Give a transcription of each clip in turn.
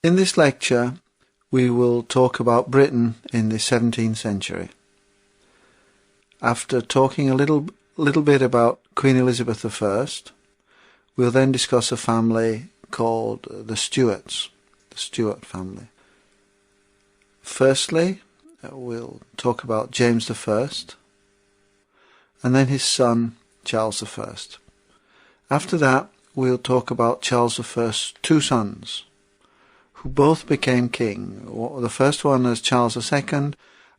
In this lecture, we will talk about Britain in the 17th century. After talking a little bit about Queen Elizabeth I, we'll then discuss a family called the Stuarts, the Stuart family. Firstly, we'll talk about James I, and then his son Charles I. After that, we'll talk about Charles I's two sons, who both became king. The first one as Charles II,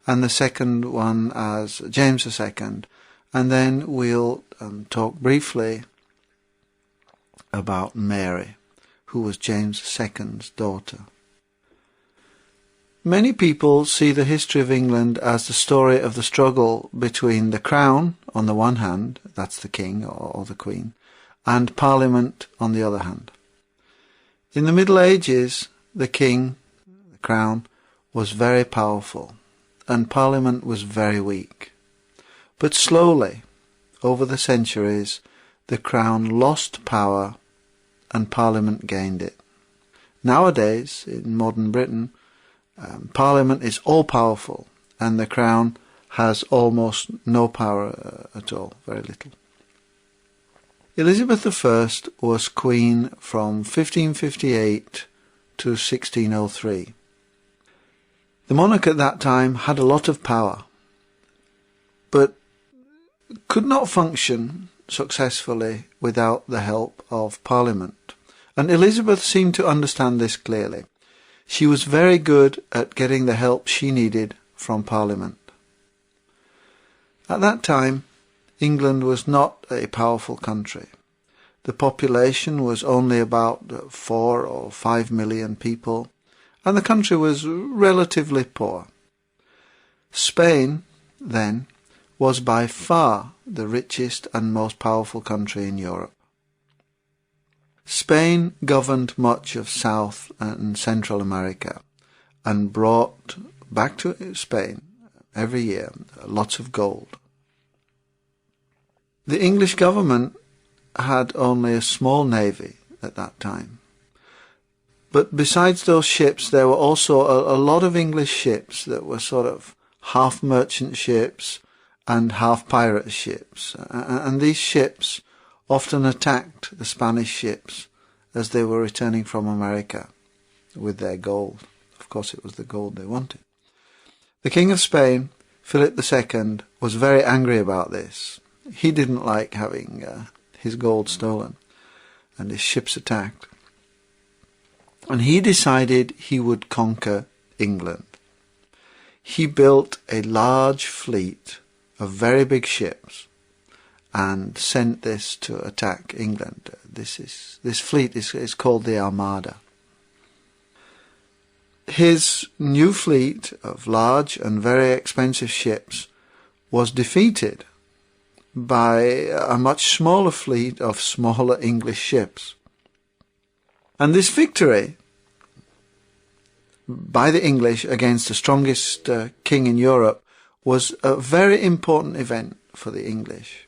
and the second one as James II. And then we'll talk briefly about Mary, who was James II's daughter. Many people see the history of England as the story of the struggle between the crown on the one hand, that's the king or the queen, and Parliament on the other hand. In the Middle Ages, the king, the crown, was very powerful, and Parliament was very weak. But slowly, over the centuries, the crown lost power and Parliament gained it. Nowadays, in modern Britain, Parliament is all-powerful, and the crown has almost no power at all, very little. Elizabeth I was queen from 1558 to 1603. The monarch at that time had a lot of power, but could not function successfully without the help of Parliament. And Elizabeth seemed to understand this clearly. She was very good at getting the help she needed from Parliament. At that time, England was not a powerful country. The population was only about 4 or 5 million people, and the country was relatively poor. Spain, then, was by far the richest and most powerful country in Europe. Spain governed much of South and Central America and brought back to Spain every year lots of gold. The English government had only a small navy at that time. But besides those ships, there were also a lot of English ships that were sort of half merchant ships and half pirate ships. And these ships often attacked the Spanish ships as they were returning from America with their gold. Of course, it was the gold they wanted. The King of Spain, Philip II, was very angry about this. He didn't like having his gold stolen and his ships attacked. And he decided he would conquer England. He built a large fleet of very big ships and sent this to attack England. This fleet is called the Armada. His new fleet of large and very expensive ships was defeated by a much smaller fleet of smaller English ships. And this victory by the English against the strongest king in Europe was a very important event for the English.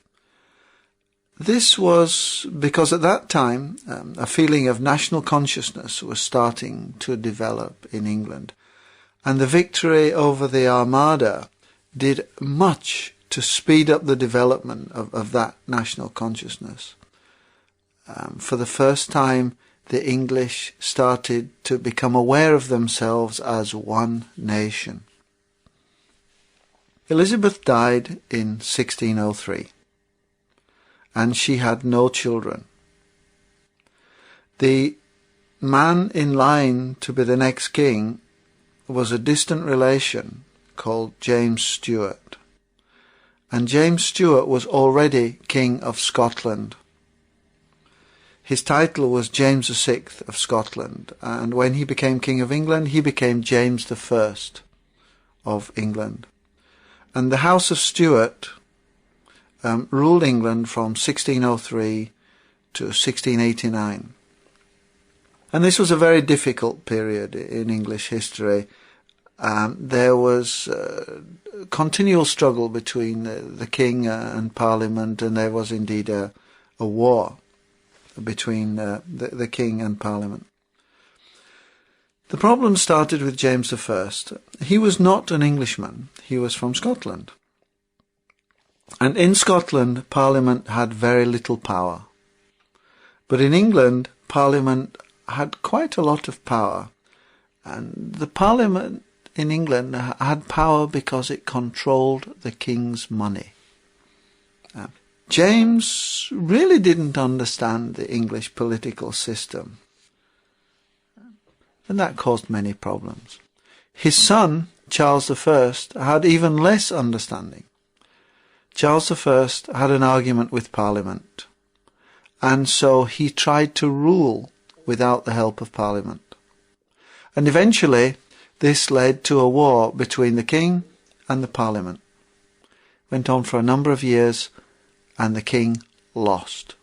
This was because at that time a feeling of national consciousness was starting to develop in England, and the victory over the Armada did much to speed up the development of that national consciousness. For the first time, the English started to become aware of themselves as one nation. Elizabeth died in 1603, and she had no children. The man in line to be the next king was a distant relation called James Stuart. And James Stuart was already King of Scotland. His title was James VI of Scotland, and when he became King of England, he became James I of England. And the House of Stuart ruled England from 1603 to 1689. And this was a very difficult period in English history. There was continual struggle between the king and Parliament, and there was indeed a war between the king and Parliament. The problem started with James I. He was not an Englishman. He was from Scotland. And in Scotland, Parliament had very little power. But in England, Parliament had quite a lot of power. And the Parliament in England had power because it controlled the king's money. James really didn't understand the English political system. And that caused many problems. His son, Charles I, had even less understanding. Charles I had an argument with Parliament, and so he tried to rule without the help of Parliament. And eventually this led to a war between the king and the Parliament. It went on for a number of years, and the king lost.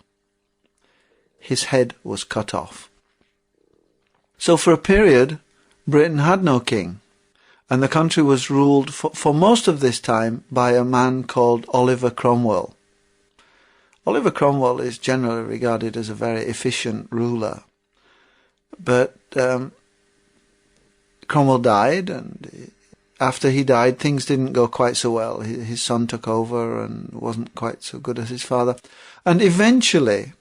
His head was cut off. So for a period, Britain had no king, and the country was ruled for most of this time by a man called Oliver Cromwell. Oliver Cromwell is generally regarded as a very efficient ruler, but Cromwell died, and after he died, things didn't go quite so well. His son took over and wasn't quite so good as his father. And eventually,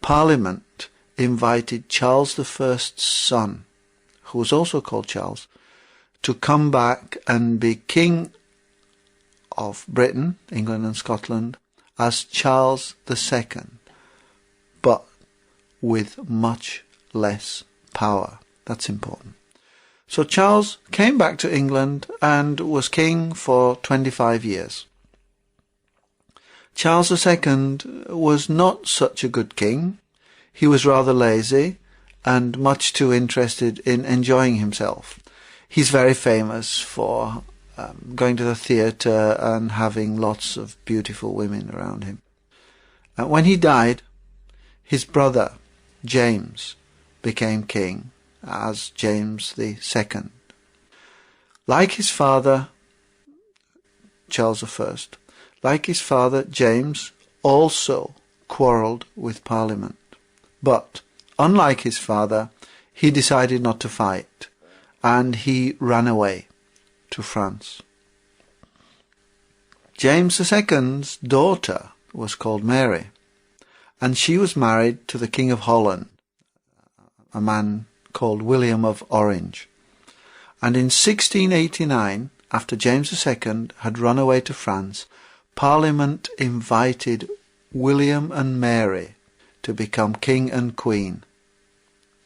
Parliament invited Charles I's son, who was also called Charles, to come back and be king of Britain, England and Scotland, as Charles II, but with much less power. That's important. So Charles came back to England and was king for 25 years. Charles II was not such a good king. He was rather lazy and much too interested in enjoying himself. He's very famous for going to the theatre and having lots of beautiful women around him. And when he died, his brother, James, became king as James II. Like his father, Charles I, like his father, James also quarrelled with Parliament. But, unlike his father, he decided not to fight, and he ran away to France. James II's daughter was called Mary, and she was married to the King of Holland, a man called William of Orange. And in 1689, after James II had run away to France, Parliament invited William and Mary to become king and queen.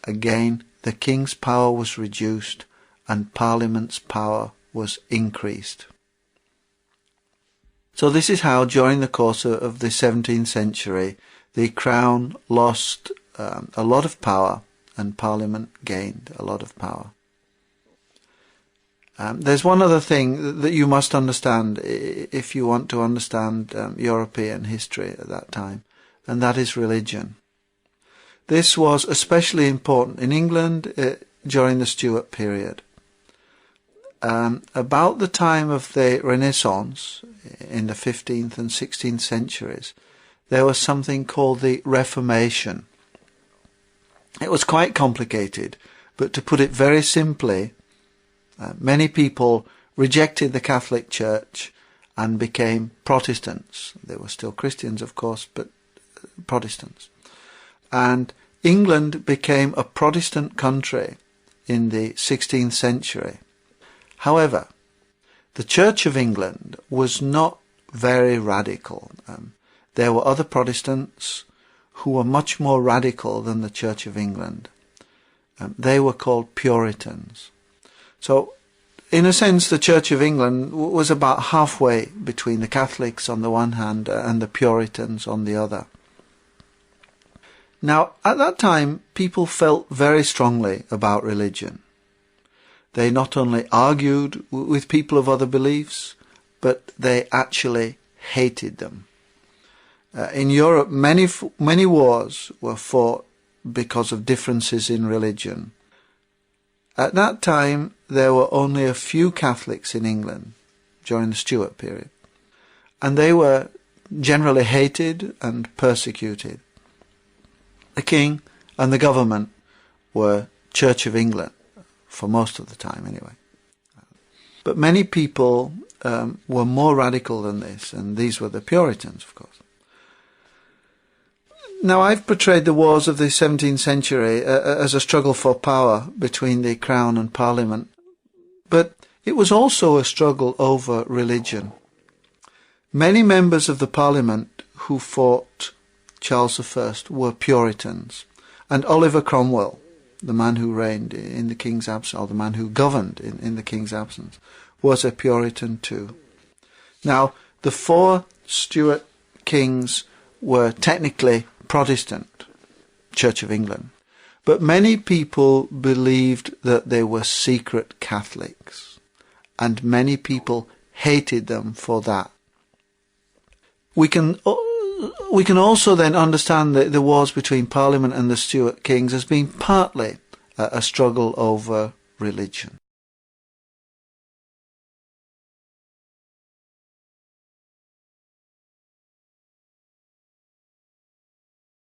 Again, the king's power was reduced and Parliament's power was increased. So this is how, during the course of the 17th century, the Crown lost a lot of power and Parliament gained a lot of power. There's one other thing that you must understand if you want to understand European history at that time, and that is religion. This was especially important in England during the Stuart period. About the time of the Renaissance, in the 15th and 16th centuries, there was something called the Reformation. It was quite complicated, but to put it very simply, many people rejected the Catholic Church and became Protestants. They were still Christians, of course, but Protestants. And England became a Protestant country in the 16th century. However, the Church of England was not very radical. There were other Protestants who were much more radical than the Church of England. They were called Puritans. So, in a sense, the Church of England was about halfway between the Catholics on the one hand and the Puritans on the other. Now, at that time, people felt very strongly about religion. They not only argued with people of other beliefs, but they actually hated them. In Europe, many wars were fought because of differences in religion. At that time, there were only a few Catholics in England during the Stuart period, and they were generally hated and persecuted. The king and the government were Church of England, for most of the time anyway. But many people were more radical than this, and these were the Puritans, of course. Now, I've portrayed the wars of the 17th century as a struggle for power between the Crown and Parliament, but it was also a struggle over religion. Many members of the Parliament who fought Charles I were Puritans, and Oliver Cromwell, the man who reigned in the King's absence, or the man who governed in the King's absence, was a Puritan too. Now, the 4 Stuart kings were technically Protestant, Church of England, but many people believed that they were secret Catholics, and many people hated them for that. We can also then understand the wars between Parliament and the Stuart kings as being partly a struggle over religion.